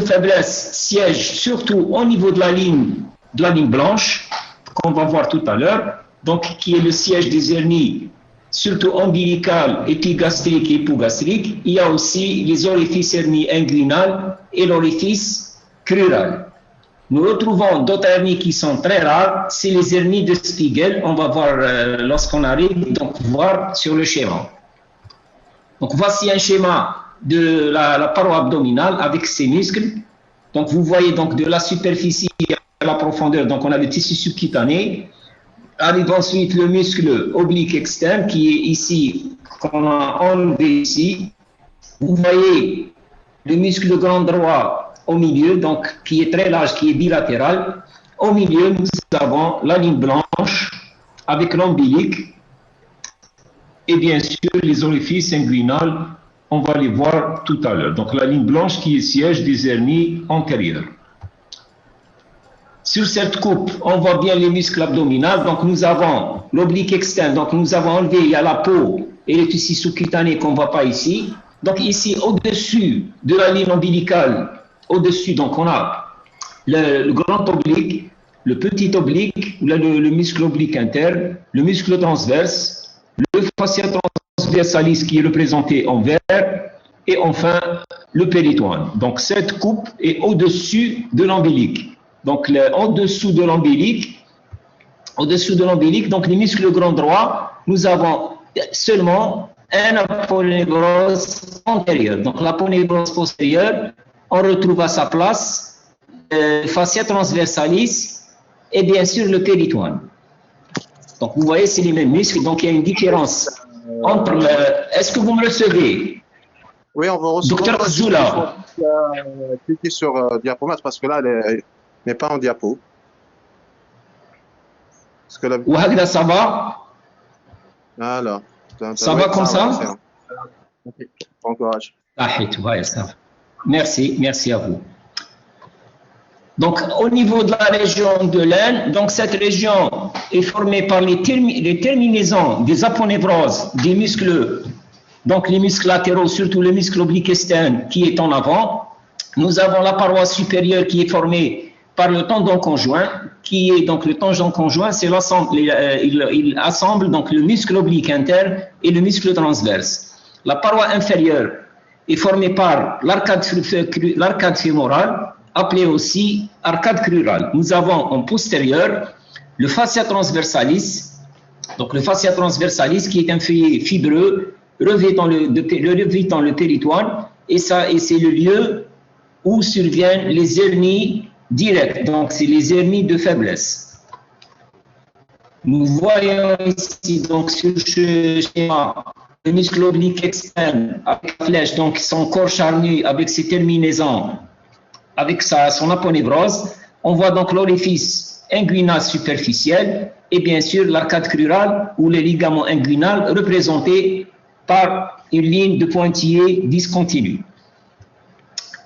faiblesse siège surtout au niveau de la ligne blanche, qu'on va voir tout à l'heure, donc qui est le siège des hernies, surtout ombilicales, épigastriques et hypogastriques. Il y a aussi les orifices hernies inguinales et l'orifice crural. Nous retrouvons d'autres hernies qui sont très rares, c'est les hernies de Spiegel. On va voir lorsqu'on arrive, donc voir sur le schéma. Donc voici un schéma de la paroi abdominale avec ses muscles. Donc vous voyez donc de la superficie à la profondeur, donc on a le tissu subcutané. Arrive ensuite le muscle oblique externe qui est ici, qu'on a enlevé ici. Vous voyez le muscle grand droit au milieu, donc qui est très large, qui est bilatéral. Au milieu, nous avons la ligne blanche avec l'ombilique et bien sûr les orifices inguinales, on va les voir tout à l'heure. Donc la ligne blanche qui est siège des hernies antérieures. Sur cette coupe, on voit bien les muscles abdominaux. Donc nous avons l'oblique externe, donc nous avons enlevé, il y a la peau et le tissu sous-cutané qu'on ne voit pas ici. Donc ici, au-dessus de la ligne ombilicale, au-dessus, donc on a le grand oblique, le petit oblique, le muscle oblique interne, le muscle transverse, le fascia transversalis qui est représenté en vert, et enfin le péritoine. Donc cette coupe est au-dessus de l'ombilique. Donc au-dessous de l'ombilique, donc les muscles grand droit, nous avons seulement un aponévrose antérieur. Donc l'aponévrose postérieure, on retrouve à sa place le fascia transversalis et bien sûr le péritoine. Donc vous voyez, c'est les mêmes muscles, donc il y a une différence entre le... Est-ce que vous me recevez? Oui, on va recevoir. Docteur Zoula. Cliquez sur diapomètre parce que là, elle n'est pas en diapo. Parce que là... ça va? Voilà. Ça va comme ça? Bon courage. Merci à vous. Donc, au niveau de la région de l'aine, donc cette région est formée par les terminaisons des aponévroses des muscles, donc les muscles latéraux, surtout le muscle oblique externe qui est en avant. Nous avons la paroi supérieure qui est formée par le tendon conjoint, qui est donc le tendon conjoint, c'est l'ensemble, il assemble donc le muscle oblique interne et le muscle transverse. La paroi inférieure est formée par l'arcade fémorale, appelée aussi arcade crurale. Nous avons en postérieur le fascia transversalis, donc le fascia transversalis qui est un feuillet fibreux revêtant le péritoine, et c'est le lieu où surviennent les hernies directes, donc c'est les hernies de faiblesse. Nous voyons ici donc sur ce schéma le muscle oblique externe avec la flèche, donc son corps charnu avec ses terminaisons, avec son aponévrose. On voit donc l'orifice inguinal superficiel et bien sûr l'arcade crurale ou les ligaments inguinal représentés par une ligne de pointillés discontinue.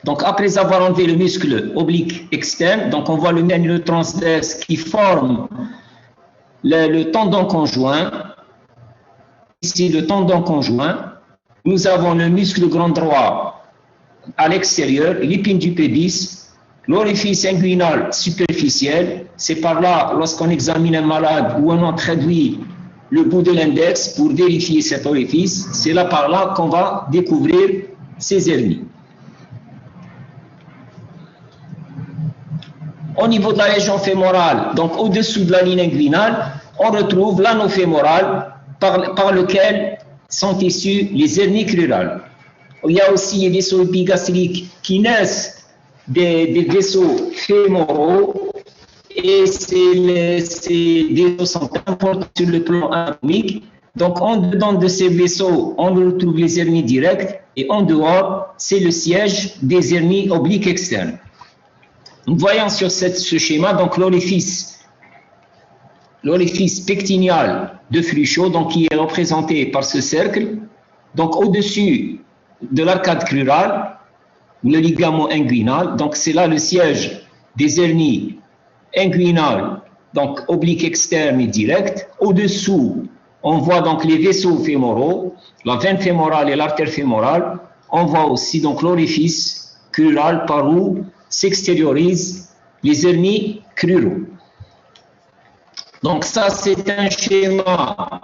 Donc après avoir enlevé le muscle oblique externe, donc on voit le nerf transverse qui forme le tendon conjoint. Ici le tendon conjoint. Nous avons le muscle grand droit à l'extérieur, l'épine du pédis, l'orifice inguinal superficiel. C'est par là, lorsqu'on examine un malade ou on introduit le bout de l'index pour vérifier cet orifice, c'est là par là qu'on va découvrir ces hernies. Au niveau de la région fémorale, donc au-dessous de la ligne inguinale, on retrouve l'anneau fémoral par lequel sont issues les hernies crurales. Il y a aussi les vaisseaux épigastriques qui naissent des vaisseaux fémoraux et ces vaisseaux sont importants sur le plan anatomique. Donc en dedans de ces vaisseaux, on retrouve les hernies directes et en dehors, c'est le siège des hernies obliques externes. Nous voyons sur ce schéma donc l'orifice pectinéal de Fruchot, donc qui est représenté par ce cercle. Donc au-dessus de l'arcade crurale, le ligament inguinal, donc c'est là le siège des hernies inguinales, donc oblique externe et directe. Au-dessous, on voit donc les vaisseaux fémoraux, la veine fémorale et l'artère fémorale. On voit aussi donc l'orifice crural par où s'extériorisent les hernies cruraux. Donc ça, c'est un schéma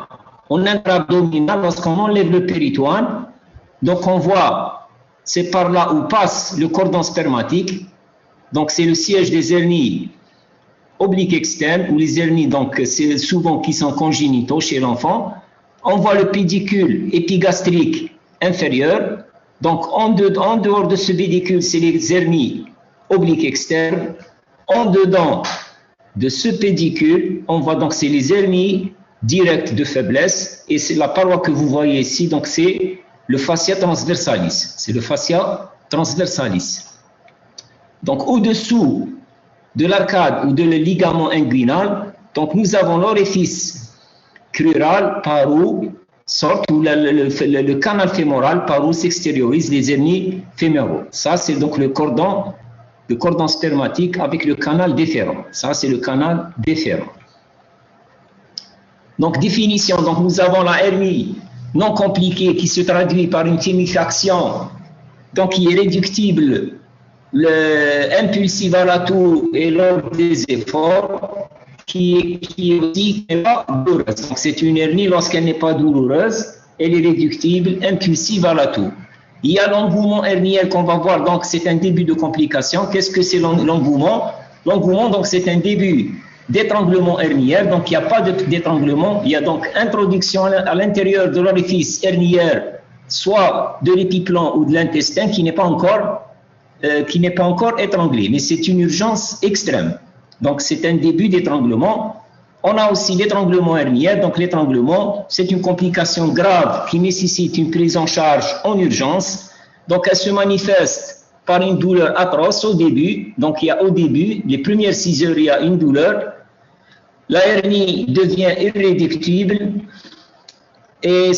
en intra-abdominal lorsqu'on enlève le péritoine. Donc on voit, c'est par là où passe le cordon spermatique. Donc c'est le siège des hernies obliques externes, ou les hernies, donc c'est souvent qui sont congénitaux chez l'enfant. On voit le pédicule épigastrique inférieur. Donc en dehors de ce pédicule, c'est les hernies obliques externes. En dedans de ce pédicule, on voit donc c'est les hernies directes de faiblesse, et c'est la paroi que vous voyez ici, donc c'est le fascia transversalis. C'est le fascia transversalis. Donc au-dessous de l'arcade ou de le ligament inguinal, donc nous avons l'orifice crural par où sortent, ou le canal fémoral par où s'extériorisent les hernies fémoraux. Ça, c'est donc le cordon spermatique avec le canal déférent. Ça, c'est le canal déférent. Donc, définition. Donc, nous avons la hernie non compliquée qui se traduit par une tuméfaction, donc qui est réductible, impulsive à la toux et lors des efforts, qui aussi n'est pas douloureuse. Donc, c'est une hernie lorsqu'elle n'est pas douloureuse, elle est réductible, impulsive à la toux. Il y a l'engouement herniel qu'on va voir, donc c'est un début de complication. Qu'est-ce que c'est l'engouement? L'engouement, donc c'est un début d'étranglement herniaire, donc il n'y a pas d'étranglement, il y a donc introduction à l'intérieur de l'orifice herniaire, soit de l'épiplan ou de l'intestin qui n'est pas encore étranglé, mais c'est une urgence extrême. Donc c'est un début d'étranglement. On a aussi l'étranglement herniaire. Donc l'étranglement, c'est une complication grave qui nécessite une prise en charge en urgence. Donc elle se manifeste par une douleur atroce au début. Donc il y a au début, les premières 6 heures, il y a une douleur. La hernie devient irréductible et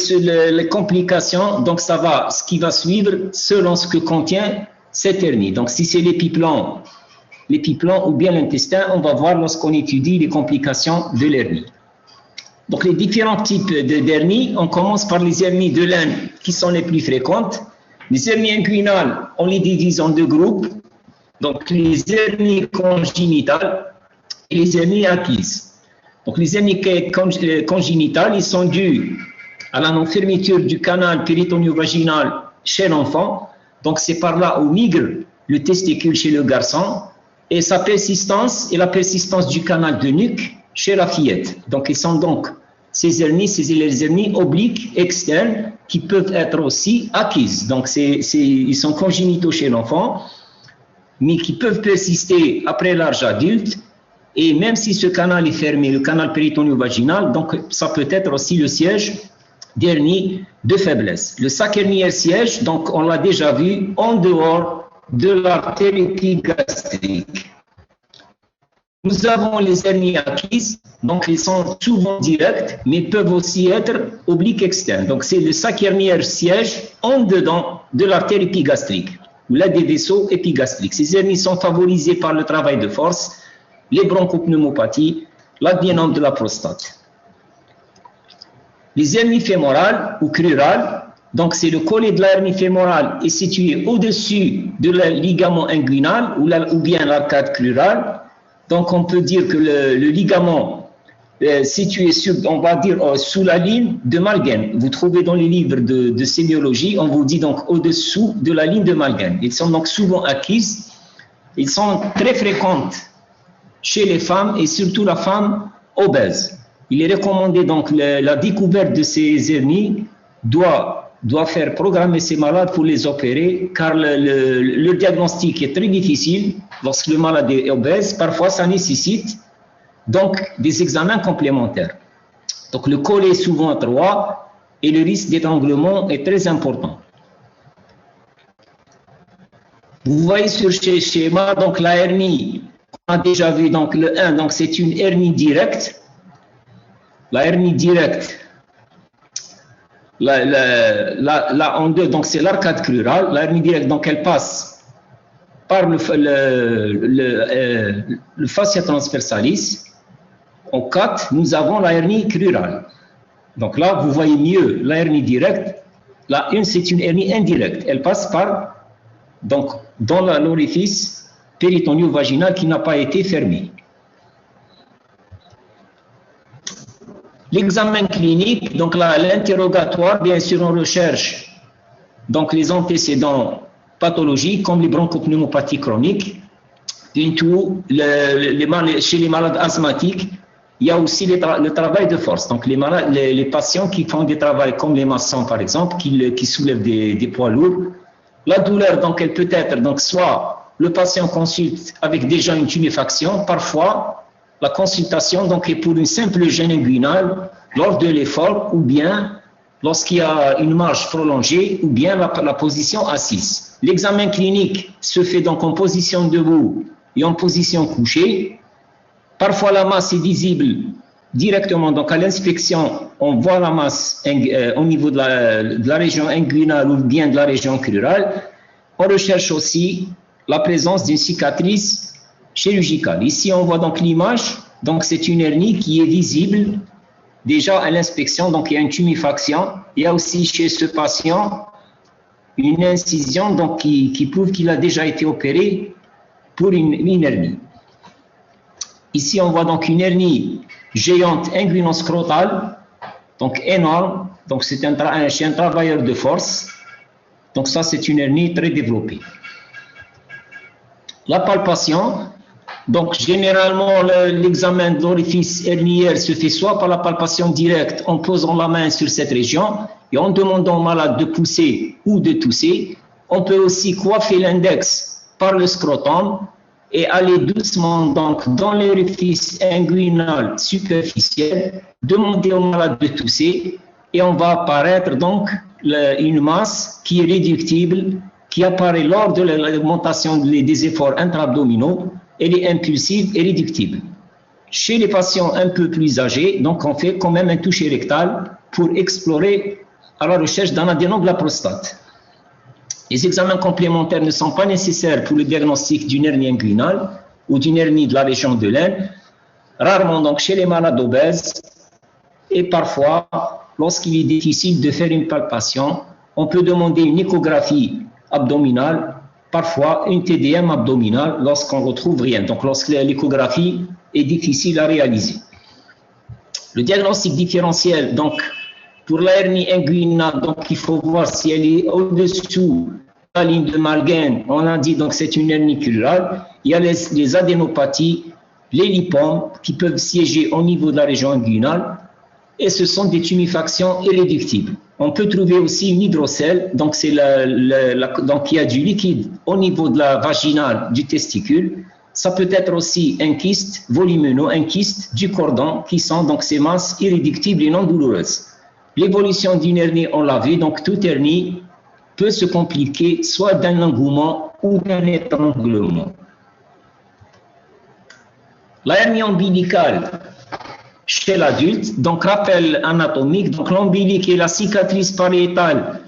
les complications, donc ça va, ce qui va suivre selon ce que contient cette hernie. Donc si c'est l'épiplan ou bien l'intestin, on va voir lorsqu'on étudie les complications de l'hernie. Donc les différents types d'hernies, on commence par les hernies de l'aine qui sont les plus fréquentes. Les hernies inguinales, on les divise en 2 groupes. Donc les hernies congénitales et les hernies acquises. Donc les hernies congénitales, ils sont dues à la non-fermeture du canal péritoneo-vaginal chez l'enfant. Donc c'est par là où migre le testicule chez le garçon, et sa persistance et la persistance du canal de nuque chez la fillette. Donc, ils sont donc ces hernies, les hernies obliques externes qui peuvent être aussi acquises. Donc, ils sont congénitaux chez l'enfant, mais qui peuvent persister après l'âge adulte. Et même si ce canal est fermé, le canal péritoneo-vaginal, donc ça peut être aussi le siège d'hernie de faiblesse. Le sac herniaire siège, donc on l'a déjà vu, en dehors de l'artère épigastrique. Nous avons les hernies acquises, donc ils sont souvent directes, mais peuvent aussi être obliques externes. Donc c'est le sac herniaire siège en dedans de l'artère épigastrique, ou là des vaisseaux épigastriques. Ces hernies sont favorisées par le travail de force, les bronchopneumopathies, l'adénome de la prostate. Les hernies fémorales ou crurales, donc c'est le collet de la hernie fémorale est situé au-dessus de le ligament inguinal ou bien l'arcade crurale. Donc on peut dire que le ligament situé sur, on va dire sous la ligne de Malguen. Vous trouvez dans les livres de sémiologie, on vous dit donc au-dessous de la ligne de Malguen. Ils sont donc souvent acquises, ils sont très fréquentes chez les femmes et surtout la femme obèse. Il est recommandé donc la découverte de ces hernies doit faire programmer ces malades pour les opérer, car le diagnostic est très difficile lorsque le malade est obèse. Parfois, ça nécessite donc des examens complémentaires. Donc, le collet est souvent étroit et le risque d'étranglement est très important. Vous voyez sur ce schéma, donc la hernie, on a déjà vu donc le 1, donc c'est une hernie directe. La hernie directe, là en 2, donc c'est l'arcade crurale. La hernie directe, donc elle passe par le fascia transversalis. En 4, nous avons la hernie crurale. Donc là, vous voyez mieux la hernie directe. La 1, c'est une hernie indirecte. Elle passe par donc dans l'orifice péritoneo-vaginal qui n'a pas été fermé. L'examen clinique, donc l'interrogatoire, bien sûr, on recherche donc les antécédents pathologiques comme les bronchopneumopathies chroniques. Chez les malades asthmatiques, il y a aussi le travail de force. Donc les patients qui font des travaux comme les maçons par exemple, qui soulèvent des poids lourds, la douleur donc elle peut être donc soit le patient consulte avec déjà une tuméfaction, parfois la consultation donc est pour une simple gêne inguinale lors de l'effort ou bien lorsqu'il y a une marche prolongée ou bien la position assise. L'examen clinique se fait donc en position debout et en position couchée. Parfois la masse est visible directement, donc à l'inspection, on voit la masse au niveau de la région inguinale ou bien de la région crurale. On recherche aussi la présence d'une cicatrice chirurgicale. Ici, on voit donc l'image, donc c'est une hernie qui est visible déjà à l'inspection, donc il y a une tuméfaction. Il y a aussi chez ce patient une incision donc, qui prouve qu'il a déjà été opéré pour une hernie. Ici, on voit donc une hernie géante inguinoscrotale, donc énorme, donc c'est chez un travailleur de force. Donc ça, c'est une hernie très développée. La palpation, donc généralement l'examen de l'orifice herniaire se fait soit par la palpation directe en posant la main sur cette région et en demandant au malade de pousser ou de tousser. On peut aussi coiffer l'index par le scrotum et aller doucement donc dans l'orifice inguinal superficiel, demander au malade de tousser et on va apparaître donc une masse qui est réductible, qui apparaît lors de l'augmentation des efforts intra-abdominaux. Elle est impulsive et réductible. Chez les patients un peu plus âgés, donc on fait quand même un toucher rectal pour explorer à la recherche d'un adénome de la prostate. Les examens complémentaires ne sont pas nécessaires pour le diagnostic d'une hernie inguinale ou d'une hernie de la région de l'aine, rarement donc chez les malades obèses et parfois lorsqu'il est difficile de faire une palpation, on peut demander une échographie abdominale, parfois une TDM abdominale lorsqu'on ne retrouve rien, donc lorsque l'échographie est difficile à réaliser. Le diagnostic différentiel, donc pour la hernie inguinale, donc il faut voir si elle est au-dessous de la ligne de Malguen. On a dit donc c'est une hernie crurale. Il y a les adénopathies, les lipomes qui peuvent siéger au niveau de la région inguinale et ce sont des tuméfactions irréductibles. On peut trouver aussi une hydrocèle, donc c'est donc il y a du liquide au niveau de la vaginale du testicule. Ça peut être aussi un kyste volumineux, un kyste du cordon, qui sont donc ces masses irréductibles et non douloureuses. L'évolution d'une hernie, on l'a vu, donc toute hernie peut se compliquer soit d'un engouement ou d'un étranglement. La hernie ombilicale chez l'adulte, donc rappel anatomique, donc l'ombilique est la cicatrice pariétale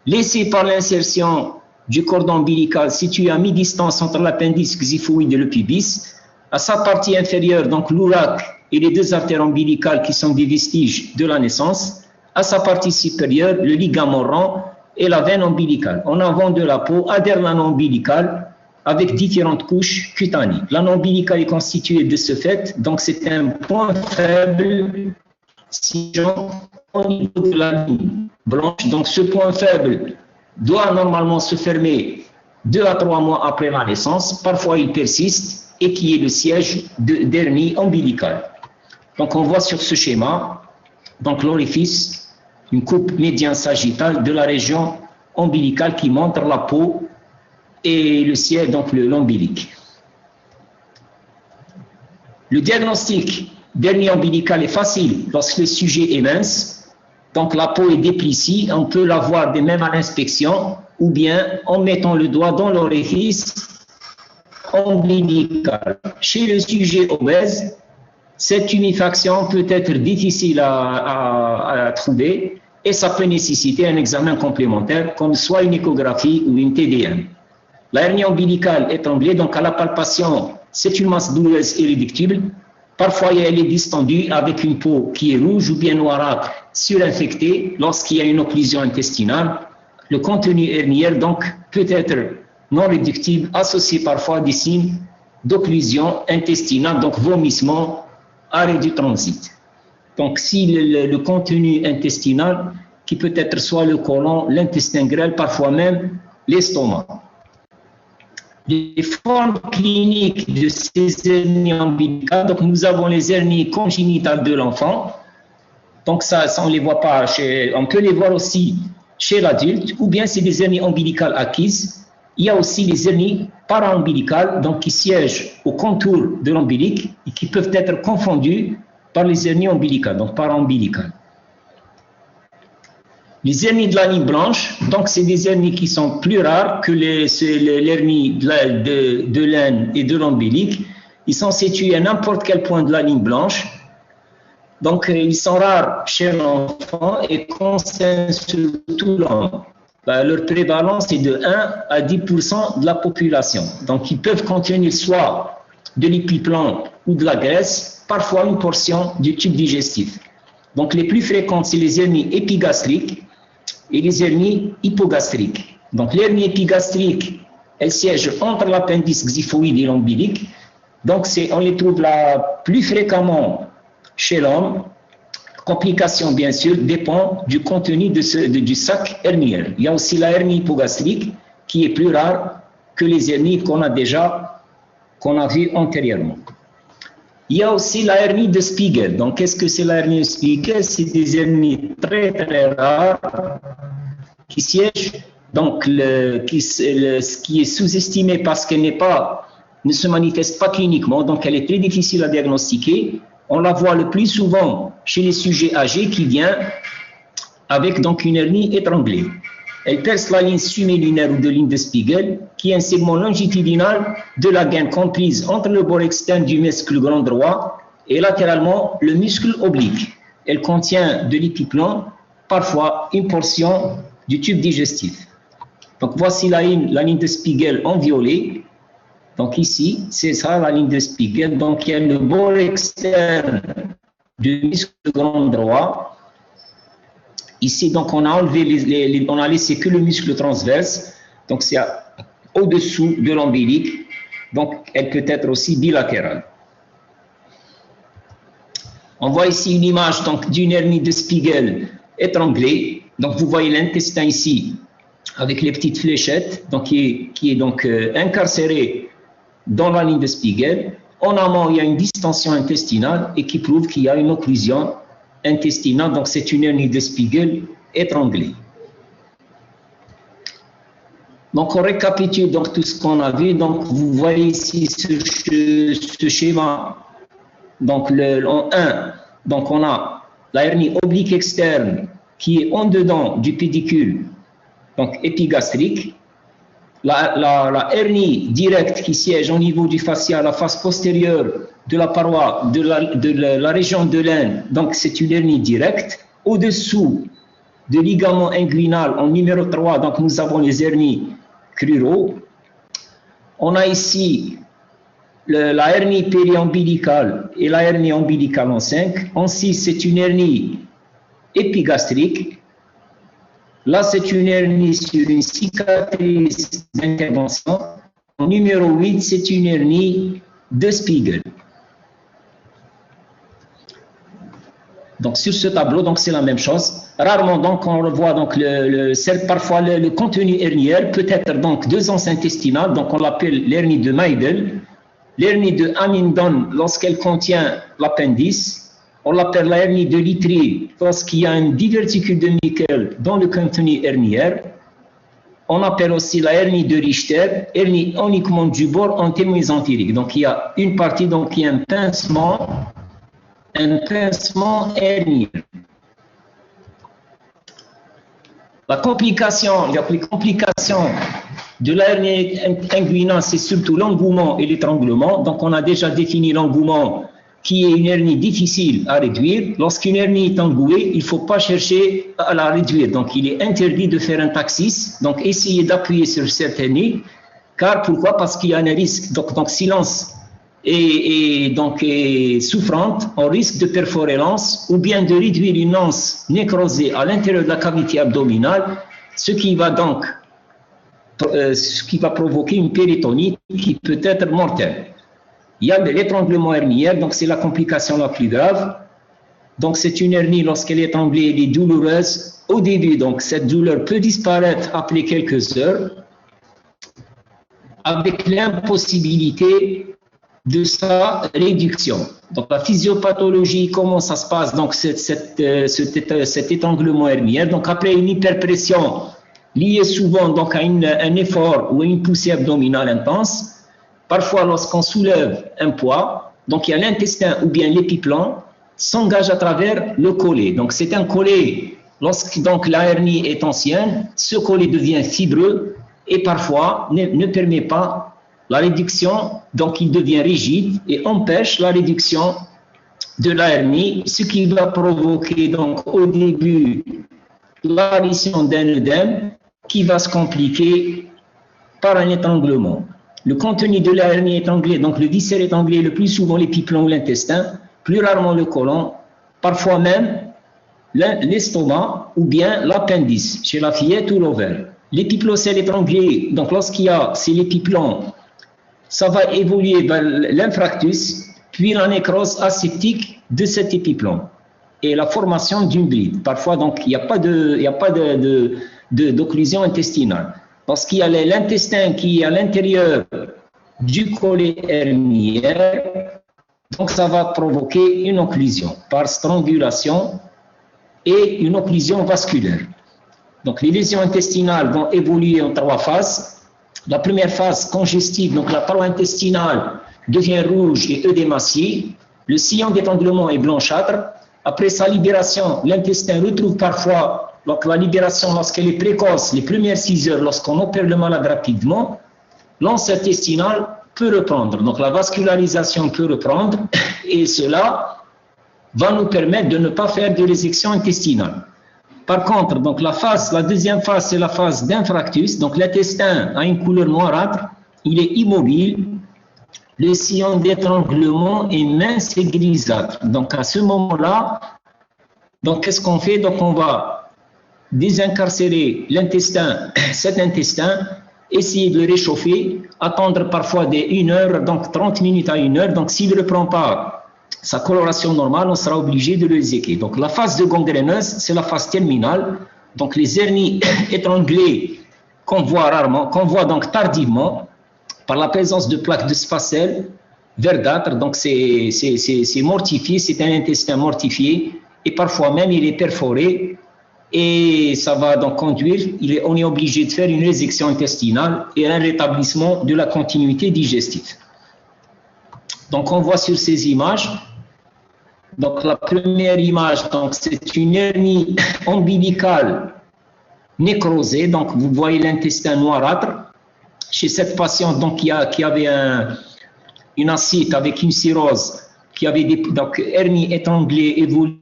laissée par l'insertion du cordon ombilical situé à mi-distance entre l'appendice xiphoïde et le pubis. À sa partie inférieure, donc l'ouraque et les deux artères ombilicales qui sont des vestiges de la naissance. À sa partie supérieure, le ligament rond et la veine ombilicale. En avant de la peau, adhère l'anneau ombilical avec différentes couches cutanées. L'anneau ombilical est constitué de ce fait, donc c'est un point faible au niveau de la ligne blanche. Donc ce point faible doit normalement se fermer 2 à 3 mois après la naissance. Parfois il persiste et qui est le siège d'hernie ombilicale. Donc on voit sur ce schéma donc l'orifice, une coupe médiane sagittale de la région ombilicale qui montre la peau et le siège, donc l'ombilique. Le diagnostic d'hernie ombilicale est facile lorsque le sujet est mince, donc la peau est déplissée, on peut la voir de même à l'inspection ou bien en mettant le doigt dans l'orifice ombilical. Chez le sujet obèse, cette tuméfaction peut être difficile à trouver et ça peut nécessiter un examen complémentaire comme soit une échographie ou une TDM. La hernie ombilicale est tremblée, donc à la palpation, c'est une masse douloureuse irréductible. Parfois, elle est distendue avec une peau qui est rouge ou bien noirâtre, surinfectée lorsqu'il y a une occlusion intestinale. Le contenu herniaire, donc, peut être non réductibles associés parfois à des signes d'occlusion intestinale, donc vomissement, arrêt du transit. Donc si le contenu intestinal, qui peut être soit le côlon, l'intestin grêle, parfois même l'estomac. Les formes cliniques de ces hernies ombilicales, donc nous avons les hernies congénitales de l'enfant, donc ça on ne les voit pas, on peut les voir aussi chez l'adulte, ou bien c'est des hernies ombilicales acquises. Il y a aussi les hernies para-ombilicales, donc qui siègent au contour de l'ombilic et qui peuvent être confondues par les hernies ombilicales, donc para-ombilicales. Les hernies de la ligne blanche, donc c'est des hernies qui sont plus rares que l'hernie de l'aine et de l'ombilic. Ils sont situés à n'importe quel point de la ligne blanche. Donc ils sont rares chez l'enfant et concernent surtout l'homme. Leur prévalence est de 1 à 10% de la population. Donc ils peuvent contenir soit de l'épiplan ou de la graisse, parfois une portion du tube digestif. Donc les plus fréquentes, c'est les hernies épigastriques et les hernies hypogastriques. Donc l'hernie épigastrique, elle siège entre l'appendice xiphoïde et l'ombilic. Donc on les trouve là plus fréquemment chez l'homme. Complication, bien sûr, dépend du contenu du sac herniaire. Il y a aussi la hernie hypogastrique qui est plus rare que les hernies qu'on a vues antérieurement. Il y a aussi la hernie de Spiegel. Donc, qu'est-ce que c'est la hernie de Spiegel? C'est des hernies très très rares qui siègent, donc ce qui est sous-estimé parce qu'elle ne se manifeste pas cliniquement, donc elle est très difficile à diagnostiquer. On la voit le plus souvent chez les sujets âgés qui viennent avec donc une hernie étranglée. Elle perce la ligne sumilunaire ou de ligne de Spiegel, qui est un segment longitudinal de la gaine comprise entre le bord externe du muscle grand droit et latéralement le muscle oblique. Elle contient de l'épiplan, parfois une portion du tube digestif. Donc voici la ligne de Spiegel en violet. Donc ici, c'est ça la ligne de Spiegel. Donc il y a le bord externe du muscle grand droit. Ici, donc on a enlevé on a laissé que le muscle transverse. Donc c'est au-dessous de l'ombilic. Donc elle peut être aussi bilatérale. On voit ici une image donc d'une hernie de Spiegel étranglée. Donc vous voyez l'intestin ici avec les petites fléchettes, donc qui est donc incarcéré dans la ligne de Spiegel. En amont, il y a une distension intestinale et qui prouve qu'il y a une occlusion intestinale. Donc c'est une hernie de Spiegel étranglée. Donc on récapitule donc tout ce qu'on a vu. Donc vous voyez ici ce schéma. Donc en 1, donc on a la hernie oblique externe qui est en dedans du pédicule, donc épigastrique. La hernie directe qui siège au niveau du fascia, la face postérieure de la paroi de la région de l'aine, donc c'est une hernie directe. Au-dessous du ligament inguinal en numéro 3, donc nous avons les hernies cruraux. On a ici la hernie périombilicale et la hernie ombilicale en 5. En 6, c'est une hernie épigastrique. Là, c'est une hernie sur une cicatrice d'intervention. En numéro 8, c'est une hernie de Spiegel. Donc, sur ce tableau, donc c'est la même chose. Rarement, donc, on revoit donc parfois le contenu herniaire peut être donc deux anses intestinales. Donc, on l'appelle l'hernie de Meidel. L'hernie de Hamilton, lorsqu'elle contient l'appendice. On l'appelle la hernie de Littré lorsqu'il y a un diverticule de Meckel dans le contenu herniaire. On appelle aussi la hernie de Richter, hernie uniquement du bord antéro-mésentérique. Donc il y a une partie, donc il y a un pincement herniaire. Les complications de la hernie inguinale, c'est surtout l'engouement et l'étranglement. Donc on a déjà défini l'engouement, qui est une hernie difficile à réduire. Lorsqu'une hernie est engouée, il ne faut pas chercher à la réduire. Donc, il est interdit de faire un taxis. Donc, essayez d'appuyer sur cette hernie. Car, pourquoi? Parce qu'il y a un risque. Donc silence est souffrante, on risque de perforer l'anse ou bien de réduire une anse nécrosée à l'intérieur de la cavité abdominale, ce qui va donc ce qui va provoquer une péritonite qui peut être mortelle. Il y a l'étranglement herniaire, donc c'est la complication la plus grave. Donc c'est une hernie, lorsqu'elle est étranglée, elle est douloureuse au début. Donc cette douleur peut disparaître après quelques heures, avec l'impossibilité de sa réduction. Donc la physiopathologie, comment ça se passe? Donc cet étranglement herniaire. Donc après une hyperpression liée souvent donc à un effort ou à une poussée abdominale intense, parfois lorsqu'on soulève un poids, donc il y a l'intestin ou bien l'épiplan s'engage à travers le collet. Donc c'est un collet, lorsque donc la hernie est ancienne, ce collet devient fibreux et parfois ne permet pas la réduction, donc il devient rigide et empêche la réduction de la hernie, ce qui va provoquer donc au début l'apparition d'un œdème qui va se compliquer par un étranglement. Le contenu de la hernie étranglée, donc le viscère étranglé, le plus souvent l'épiplan ou l'intestin, plus rarement le côlon, parfois même l'estomac ou bien l'appendice chez la fillette ou l'ovaire. L'épiplocèle étranglé, donc lorsqu'il y a, c'est l'épiplan, ça va évoluer vers l'infractus, puis la nécrose aseptique de cet épiplan et la formation d'une bride. Parfois, donc, il n'y a pas d'occlusion intestinale. Parce qu'il y a l'intestin qui est à l'intérieur du collet herniaire, donc ça va provoquer une occlusion par strangulation et une occlusion vasculaire. Donc les lésions intestinales vont évoluer en 3 phases. La première phase congestive, donc la paroi intestinale devient rouge et œdémaciée. Le sillon d'étranglement est blanchâtre. Après sa libération, l'intestin retrouve parfois, donc la libération lorsqu'elle est précoce, les premières 6 heures, lorsqu'on opère le malade rapidement, l'anse intestinale peut reprendre. Donc la vascularisation peut reprendre et cela va nous permettre de ne pas faire de résection intestinale. Par contre, donc la deuxième phase, c'est la phase d'infractus. Donc l'intestin a une couleur noirâtre, il est immobile. Le sillon d'étranglement est mince et grisâtre. Donc à ce moment-là, donc qu'est-ce qu'on fait? Donc on va désincarcérer l'intestin, cet intestin, essayer de le réchauffer, attendre parfois des 1 heure, donc 30 minutes à 1 heure. Donc s'il ne reprend pas sa coloration normale, on sera obligé de le réséquer. Donc la phase de gangréneuse, c'est la phase terminale. Donc les hernies étranglées qu'on voit rarement, qu'on voit donc tardivement, par la présence de plaques de spacelle verdâtres. Donc c'est mortifié, c'est un intestin mortifié et parfois même il est perforé et ça va donc conduire, on est obligé de faire une résection intestinale et un rétablissement de la continuité digestive. Donc on voit sur ces images, donc la première image, donc c'est une hernie ombilicale nécrosée, donc vous voyez l'intestin noirâtre. Chez cette patiente donc, qui avait une ascite avec une cirrhose, qui avait donc hernie étranglée évoluée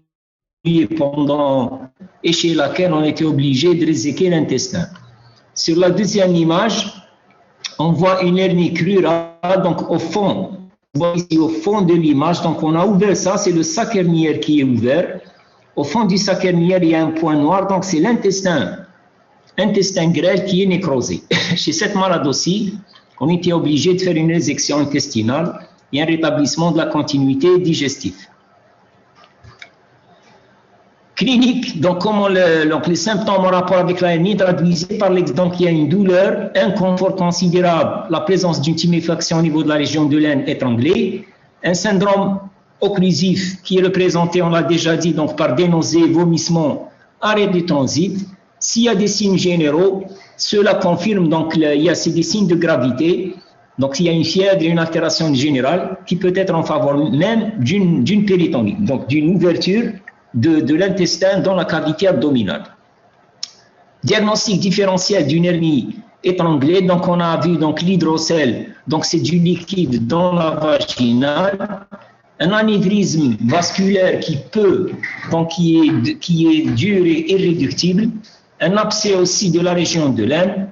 et chez laquelle on était obligé de réséquer l'intestin. Sur la deuxième image, on voit une hernie crurale, donc au fond. Vous voyez ici au fond de l'image, donc on a ouvert ça, c'est le sac herniaire qui est ouvert. Au fond du sac herniaire, il y a un point noir, donc c'est l'intestin grêle qui est nécrosé. Chez cette malade aussi, on était obligé de faire une résection intestinale et un rétablissement de la continuité digestive. Clinique, donc comment les symptômes en rapport avec la hernie traduisés par donc il y a une douleur, un confort considérable, la présence d'une tuméfaction au niveau de la région de l'aine étranglée, un syndrome occlusif qui est représenté, on l'a déjà dit, donc par des nausées, vomissements, arrêt du transit. S'il y a des signes généraux, cela confirme donc il y a des signes de gravité. Donc il y a une fièvre et une altération générale qui peut être en faveur même d'une péritonite, donc d'une ouverture de l'intestin dans la cavité abdominale. Diagnostic différentiel d'une hernie étranglée, donc on a vu donc l'hydrocèle, donc c'est du liquide dans la vaginale, un anévrisme vasculaire qui est dur et irréductible, un abcès aussi de la région de l'aine,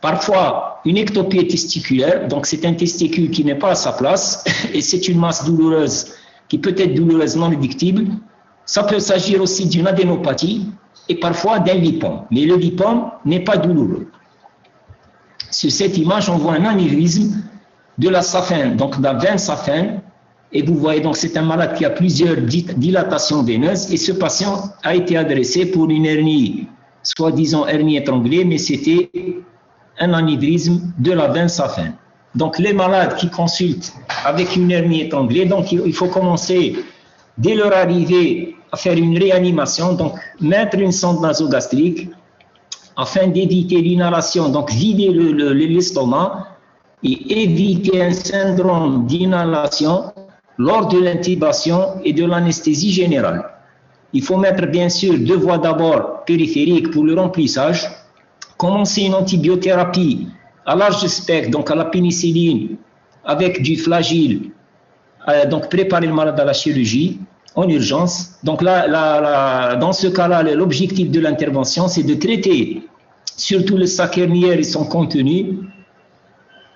parfois une ectopie testiculaire, donc c'est un testicule qui n'est pas à sa place et c'est une masse douloureuse qui peut être douloureusement réductible. Ça peut s'agir aussi d'une adénopathie et parfois d'un lipome, mais le lipome n'est pas douloureux. Sur cette image, on voit un anévrisme de la saphène, donc de la veine saphène. Et vous voyez, donc c'est un malade qui a plusieurs dilatations veineuses. Et ce patient a été adressé pour une hernie, soi-disant hernie étranglée, mais c'était un anévrisme de la veine saphène. Donc les malades qui consultent avec une hernie étranglée, donc il faut commencer dès leur arrivée à faire une réanimation, donc mettre une sonde nasogastrique afin d'éviter l'inhalation, donc vider l'estomac et éviter un syndrome d'inhalation lors de l'intubation et de l'anesthésie générale. Il faut mettre bien sûr 2 voies d'abord périphériques pour le remplissage, commencer une antibiothérapie à large spectre, donc à la pénicilline avec du flagyl, donc préparer le malade à la chirurgie en urgence. Donc là, dans ce cas-là, l'objectif de l'intervention, c'est de traiter surtout le sac hernière et son contenu,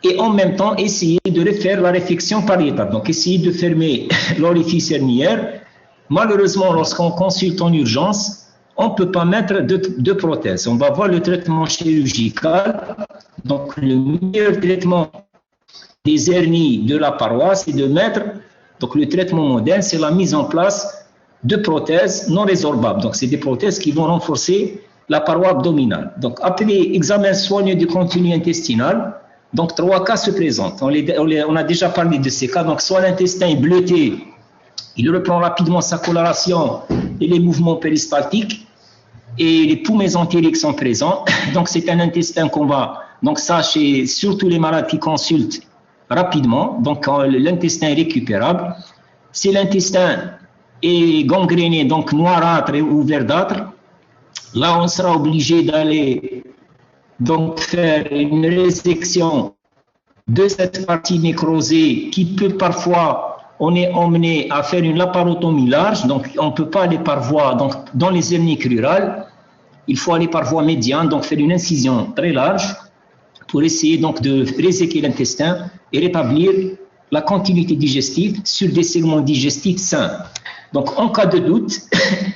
et en même temps essayer de refaire la réfection par étapes. Donc essayer de fermer l'orifice hernière. Malheureusement, lorsqu'on consulte en urgence, on ne peut pas mettre de prothèse. On va voir le traitement chirurgical. Donc le meilleur traitement des hernies de la paroi, c'est de mettre, donc le traitement moderne, c'est la mise en place de prothèses non résorbables. Donc c'est des prothèses qui vont renforcer la paroi abdominale. Donc après examen soigneux du contenu intestinal, donc 3 cas se présentent. On a déjà parlé de ces cas. Donc soit l'intestin est bleuté, il reprend rapidement sa coloration et les mouvements péristaltiques, et les poumons mésentériques sont présents. Donc c'est un intestin qu'on va, donc ça chez surtout les malades qui consultent rapidement, donc l'intestin est récupérable. Si l'intestin est gangréné, donc noirâtre ou verdâtre, là on sera obligé d'aller donc faire une résection de cette partie nécrosée qui peut parfois, on est emmené à faire une laparotomie large, donc on ne peut pas aller par voie, donc dans les hernies crurales, il faut aller par voie médiane, donc faire une incision très large pour essayer donc de réséquer l'intestin et rétablir la continuité digestive sur des segments digestifs sains. Donc en cas de doute,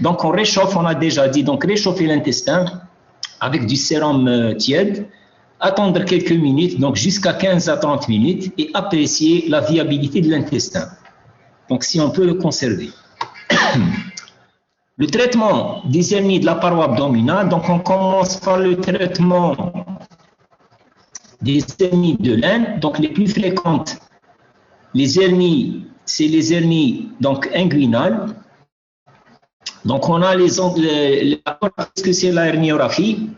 donc on réchauffe, on a déjà dit, donc réchauffer l'intestin avec du sérum tiède, attendre quelques minutes, donc jusqu'à 15 à 30 minutes, et apprécier la viabilité de l'intestin. Donc si on peut le conserver. Le traitement des hernies de la paroi abdominale, donc on commence par le traitement des hernies de l'aine, donc les plus fréquentes. Les hernies, c'est les hernies donc inguinales. Donc on a qu'est-ce que c'est la hernieographie?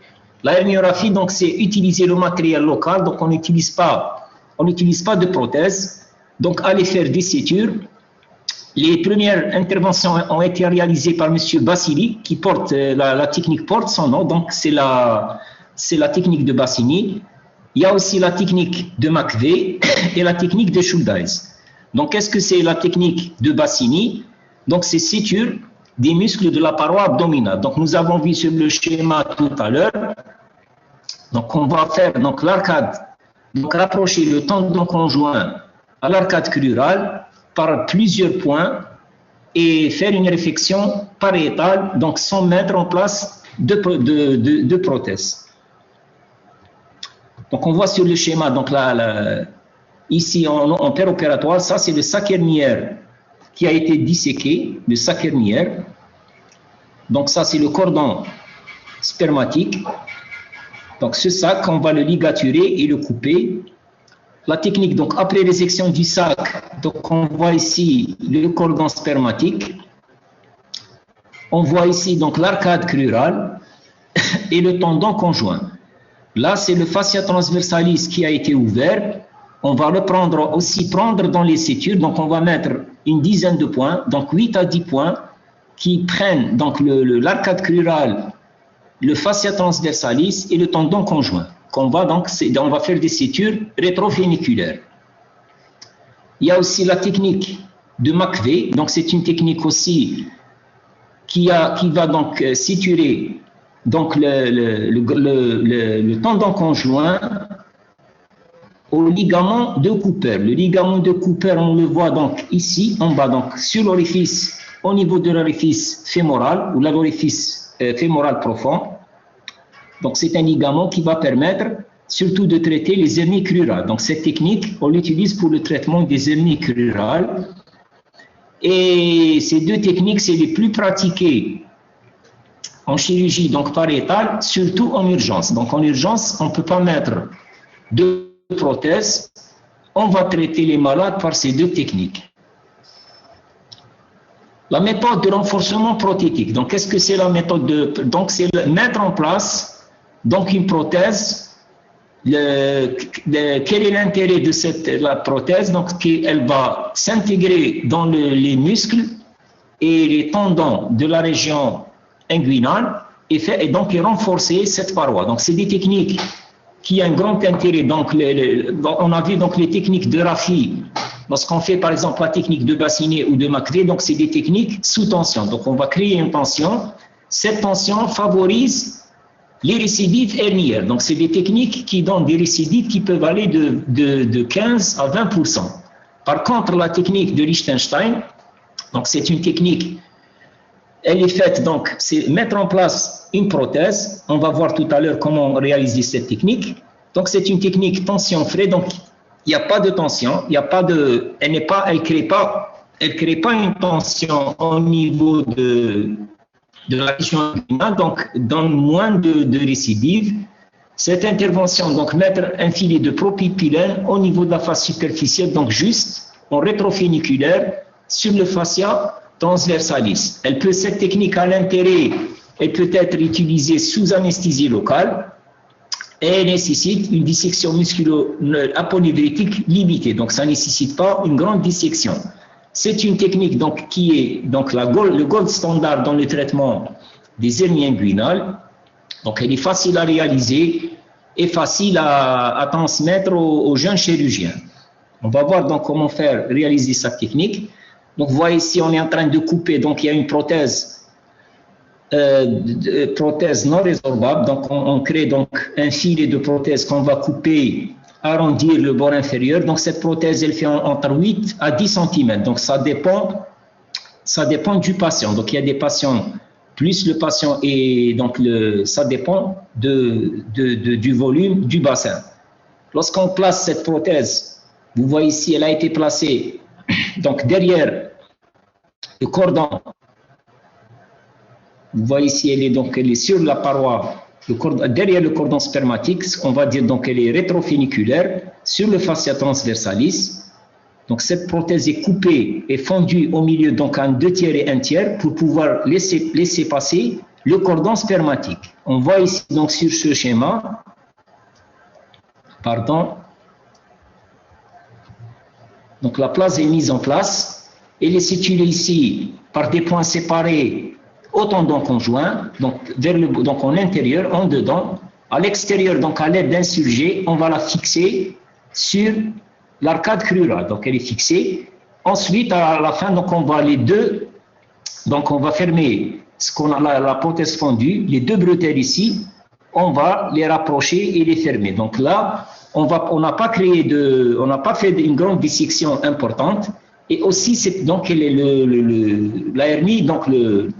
La hernieographie, donc c'est utiliser le matériel local, donc on n'utilise pas de prothèse, donc aller faire des sutures. Les premières interventions ont été réalisées par M. Bassili, qui porte, la technique porte son nom, donc c'est la technique de Bassini. Il y a aussi la technique de McVeigh et la technique de Schuldeis. Donc qu'est-ce que c'est la technique de Bassini? Donc c'est suture des muscles de la paroi abdominale. Donc nous avons vu sur le schéma tout à l'heure. Donc on va faire donc l'arcade, donc rapprocher le tendon conjoint à l'arcade crurale par plusieurs points et faire une réflexion pariétale, donc sans mettre en place de prothèse. Donc on voit sur le schéma, donc là, ici en péropératoire, ça c'est le sac hernière qui a été disséqué, le sac hernière. Donc ça c'est le cordon spermatique. Donc ce sac, on va le ligaturer et le couper. La technique, donc après résection du sac, donc on voit ici le cordon spermatique. On voit ici donc l'arcade crurale et le tendon conjoint. Là, c'est le fascia transversalis qui a été ouvert. On va le prendre aussi, prendre dans les sutures. Donc on va mettre une dizaine de points, donc 8 à 10 points, qui prennent donc l'arcade crurale, le fascia transversalis et le tendon conjoint. On va faire des sutures rétroféniculaires. Il y a aussi la technique de McVeigh, donc c'est une technique aussi qui va donc suturer donc le tendon conjoint au ligament de Cooper. Le ligament de Cooper, on le voit donc ici en bas, donc sur l'orifice, au niveau de l'orifice fémoral ou l'orifice fémoral profond. Donc c'est un ligament qui va permettre surtout de traiter les hernies crurales. Donc cette technique, on l'utilise pour le traitement des hernies crurales. Et ces deux techniques, c'est les plus pratiquées en chirurgie, donc pariétale, surtout en urgence. Donc en urgence, on ne peut pas mettre deux prothèses. On va traiter les malades par ces deux techniques. La méthode de renforcement prothétique. Donc qu'est-ce que c'est la méthode de... Donc c'est mettre en place donc une prothèse. Quel est l'intérêt de la prothèse? Donc elle va s'intégrer dans les muscles et les tendons de la région inguinale et donc renforcer cette paroi. Donc c'est des techniques qui ont un grand intérêt. Donc on a vu donc les techniques de Rafi. Lorsqu'on fait par exemple la technique de Bassinet ou de Macré, donc c'est des techniques sous tension. Donc on va créer une tension. Cette tension favorise les récidives hernières. Donc c'est des techniques qui donnent des récidives qui peuvent aller de 15 à 20%. Par contre, la technique de Liechtenstein, donc c'est une technique, elle est faite, donc c'est mettre en place une prothèse. On va voir tout à l'heure comment réaliser cette technique. Donc c'est une technique tension frais. Donc il n'y a pas de tension, il n'y a pas de, elle crée pas une tension au niveau de la région inguinale, donc donne moins de récidives. Cette intervention, donc mettre un filet de propylène au niveau de la face superficielle, donc juste en rétroféniculaire sur le fascia transversalis. Cette technique a l'intérêt, elle peut être utilisée sous anesthésie locale et nécessite une dissection musculo-aponevritique limitée. Donc ça ne nécessite pas une grande dissection. C'est une technique donc, qui est donc, le gold standard dans le traitement des hernies inguinales. Donc elle est facile à réaliser et facile à transmettre aux jeunes chirurgiens. On va voir donc comment faire réaliser cette technique. Donc vous voyez ici, on est en train de couper, donc il y a une prothèse non résorbable. Donc on crée donc un filet de prothèse qu'on va couper, arrondir le bord inférieur. Donc cette prothèse, elle fait entre 8 à 10 cm. Donc ça dépend du patient. Donc il y a des patients, plus le patient est, donc ça dépend du volume du bassin. Lorsqu'on place cette prothèse, vous voyez ici, elle a été placée donc derrière le cordon. Vous voyez ici, elle est sur la paroi, derrière le cordon spermatique, on va dire donc elle est rétroféniculaire sur le fascia transversalis. Donc cette prothèse est coupée et fondue au milieu, donc en 2 tiers et 1 tiers, pour pouvoir laisser passer le cordon spermatique. On voit ici donc sur ce schéma, donc la place est mise en place, elle est située ici par des points séparés au tendon conjoint, donc en intérieur, en dedans. À l'extérieur, donc à l'aide d'un surjet, on va la fixer sur l'arcade crurale. Donc elle est fixée. Ensuite, à la fin, donc on va les deux, donc on va fermer ce qu'on a la prothèse fondue, les deux bretelles ici, on va les rapprocher et les fermer. Donc là, on n'a pas fait une grande dissection importante. Et aussi, donc, la hernie, donc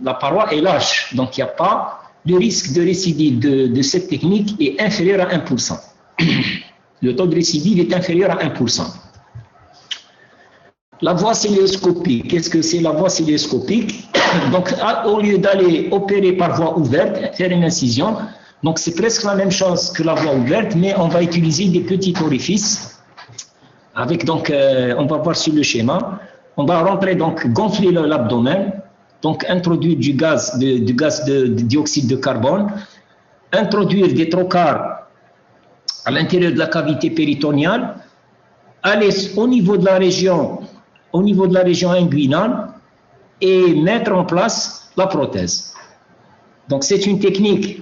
la paroi est lâche. Donc, il n'y a pas le risque de récidive de cette technique est inférieur à 1%. Le taux de récidive est inférieur à 1%. La voie célioscopique, qu'est-ce que c'est la voie célioscopique? Donc, au lieu d'aller opérer par voie ouverte, faire une incision, donc c'est presque la même chose que la voie ouverte, mais on va utiliser des petits orifices. Avec donc, on va voir sur le schéma, on va rentrer donc gonfler l'abdomen, donc introduire du gaz de dioxyde de carbone, introduire des trocars à l'intérieur de la cavité péritoniale, aller au niveau de la région inguinale et mettre en place la prothèse. Donc c'est une technique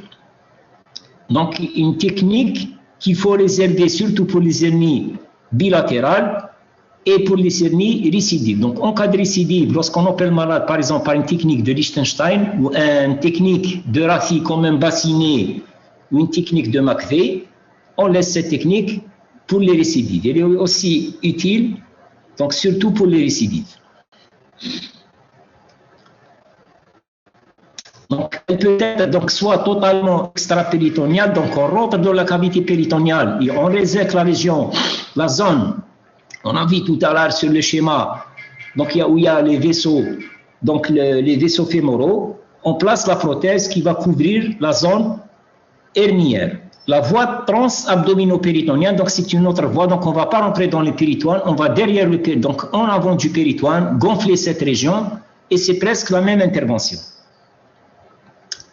qu'il faut réserver surtout pour les hernies bilatérales et pour les hernies récidives. Donc en cas de récidive, lorsqu'on opère le malade par exemple par une technique de Liechtenstein ou une technique de Rafi comme un bassinet ou une technique de McVeigh, on laisse cette technique pour les récidives. Elle est aussi utile, donc surtout pour les récidives. Donc elle peut être donc soit totalement extra-péritoniale, donc on rentre dans la cavité péritoniale et on résèque la région, la zone. On a vu tout à l'heure sur le schéma, donc où il y a les vaisseaux, donc les vaisseaux fémoraux. On place la prothèse qui va couvrir la zone hernière. La voie trans-abdominopéritonienne, donc c'est une autre voie, donc on ne va pas rentrer dans le péritoine, on va derrière le péritoine, donc en avant du péritoine, gonfler cette région, et c'est presque la même intervention.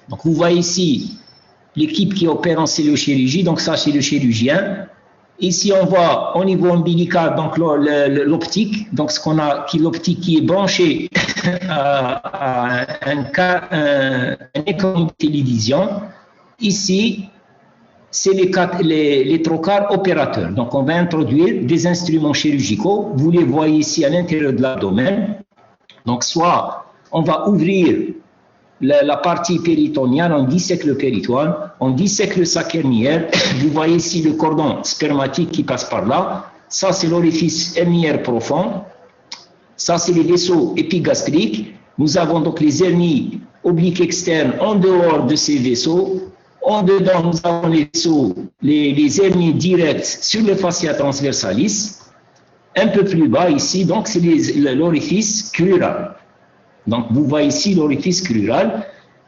Donc vous voyez ici l'équipe qui opère en cellullochirurgie, donc ça c'est le chirurgien. Ici on voit au niveau ombilical donc l'optique, donc ce qu'on a, l'optique qui est branchée à un écran de télévision. Ici c'est les trocars opérateurs. Donc on va introduire des instruments chirurgicaux. Vous les voyez ici à l'intérieur de l'abdomen. Donc soit on va ouvrir la partie péritoniale, on dissèque le péritoine, on dissèque le sac hernière. Vous voyez ici le cordon spermatique qui passe par là. Ça, c'est l'orifice hernière profond. Ça, c'est les vaisseaux épigastriques. Nous avons donc les hernies obliques externes en dehors de ces vaisseaux. En dedans, nous avons les vaisseaux, les hernies directes sur le fascia transversalis. Un peu plus bas ici, donc, c'est l'orifice crural. Donc, vous voyez ici l'orifice crural.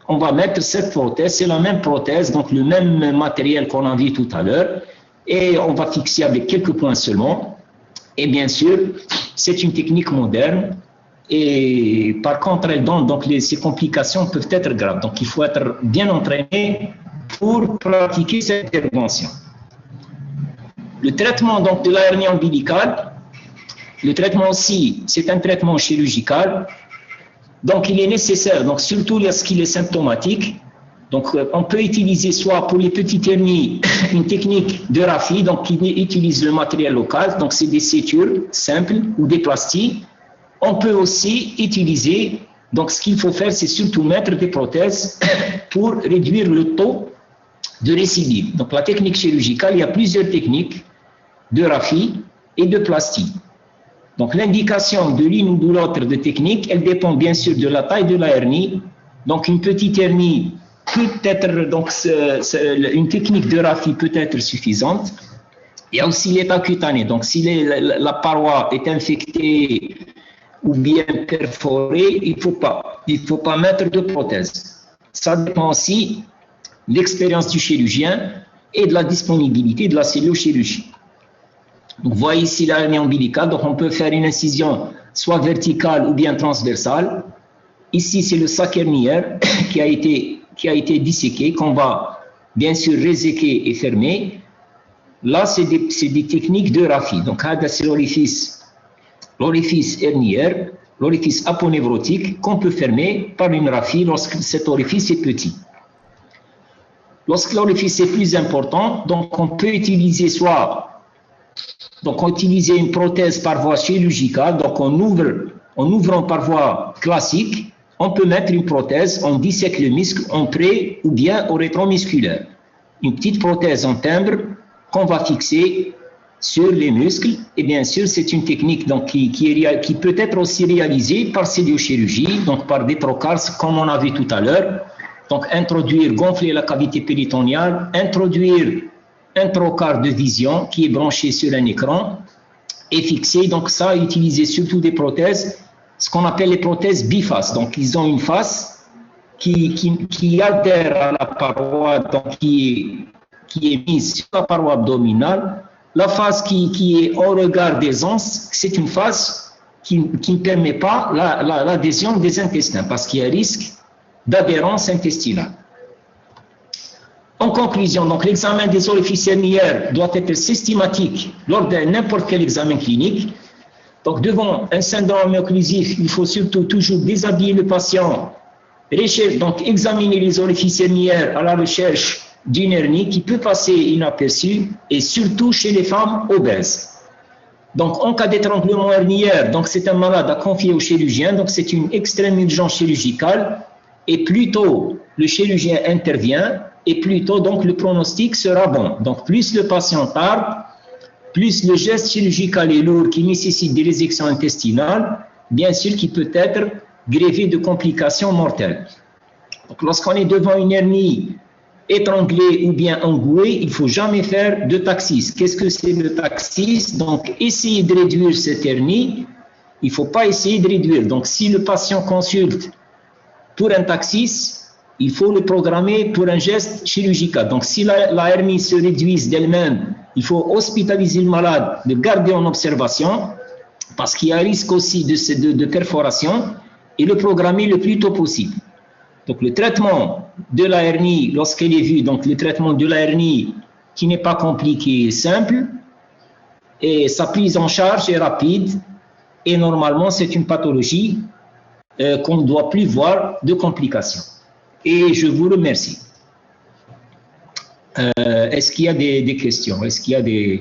On va mettre cette prothèse, c'est la même prothèse, donc le même matériel qu'on a vu tout à l'heure. Et on va fixer avec quelques points seulement. Et bien sûr, c'est une technique moderne. Et par contre, elle donne, donc ces complications peuvent être graves. Donc, il faut être bien entraîné pour pratiquer cette intervention. Le traitement donc, de la hernie ombilicale, le traitement aussi, c'est un traitement chirurgical. Donc, il est nécessaire, donc, surtout lorsqu'il est symptomatique. Donc, on peut utiliser soit pour les petites hernies une technique de raphie, donc qui utilise le matériel local, donc c'est des sutures simples ou des plasties. On peut aussi utiliser, donc ce qu'il faut faire, c'est surtout mettre des prothèses pour réduire le taux de récidive. Donc, la technique chirurgicale, il y a plusieurs techniques de raphie et de plastie. Donc, l'indication de l'une ou de l'autre de technique, elle dépend bien sûr de la taille de la hernie. Donc, une petite hernie peut être, donc, une technique de raphie peut être suffisante. Il y a aussi l'état cutané. Donc, si la paroi est infectée ou bien perforée, il ne faut pas mettre de prothèse. Ça dépend aussi de l'expérience du chirurgien et de la disponibilité de la cellullochirurgie. Donc, vous voyez ici la hernie ombilicale, donc on peut faire une incision soit verticale ou bien transversale. Ici, c'est le sac hernière qui a été disséqué, qu'on va bien sûr réséquer et fermer. Là, c'est des techniques de raphie. Donc, c'est l'orifice hernière, l'orifice aponevrotique qu'on peut fermer par une raphie lorsque cet orifice est petit. Lorsque l'orifice est plus important, donc on peut utiliser une prothèse par voie chirurgicale, donc en ouvrant par voie classique, on peut mettre une prothèse, on dissèque le muscle en pré ou bien au rétromusculaire. Une petite prothèse en timbre qu'on va fixer sur les muscles, et bien sûr c'est une technique donc, qui peut être aussi réalisée par cellullochirurgie, donc par des trocars comme on a vu tout à l'heure. Donc introduire, gonfler la cavité péritoniale, introduire un trocar de vision qui est branché sur un écran et fixé. Donc ça, utiliser surtout des prothèses, ce qu'on appelle les prothèses bifaces. Donc ils ont une face qui adhère à la paroi, donc qui est mise sur la paroi abdominale. La face qui est au regard des anses, c'est une face qui ne permet pas l'adhésion des intestins parce qu'il y a risque d'adhérence intestinale. En conclusion, donc l'examen des orifices hernières doit être systématique lors de n'importe quel examen clinique. Donc devant un syndrome occlusif, il faut surtout toujours déshabiller le patient, donc examiner les orifices hernières à la recherche d'une hernie qui peut passer inaperçue et surtout chez les femmes obèses. Donc en cas d'étranglement hernière, donc c'est un malade à confier au chirurgien, donc c'est une extrême urgence chirurgicale et plus tôt le chirurgien intervient et plus tôt donc le pronostic sera bon. Donc plus le patient tarde, plus le geste chirurgical est lourd qui nécessite des résections intestinales, bien sûr qui peut être grévé de complications mortelles. Donc, lorsqu'on est devant une hernie étranglée ou bien engouée, il ne faut jamais faire de taxis. Qu'est-ce que c'est le taxis? Donc, essayer de réduire cette hernie, il ne faut pas essayer de réduire. Donc, si le patient consulte pour un taxis, il faut le programmer pour un geste chirurgical. Donc, si la hernie se réduise d'elle-même, il faut hospitaliser le malade, le garder en observation, parce qu'il y a un risque aussi de perforation, et le programmer le plus tôt possible. Donc, le traitement de la hernie, lorsqu'elle est vue, donc le traitement de la hernie qui n'est pas compliqué, simple, et sa prise en charge est rapide, et normalement, c'est une pathologie qu'on ne doit plus voir de complications. Et je vous remercie. Est-ce qu'il y a des questions? Est-ce qu'il y a des...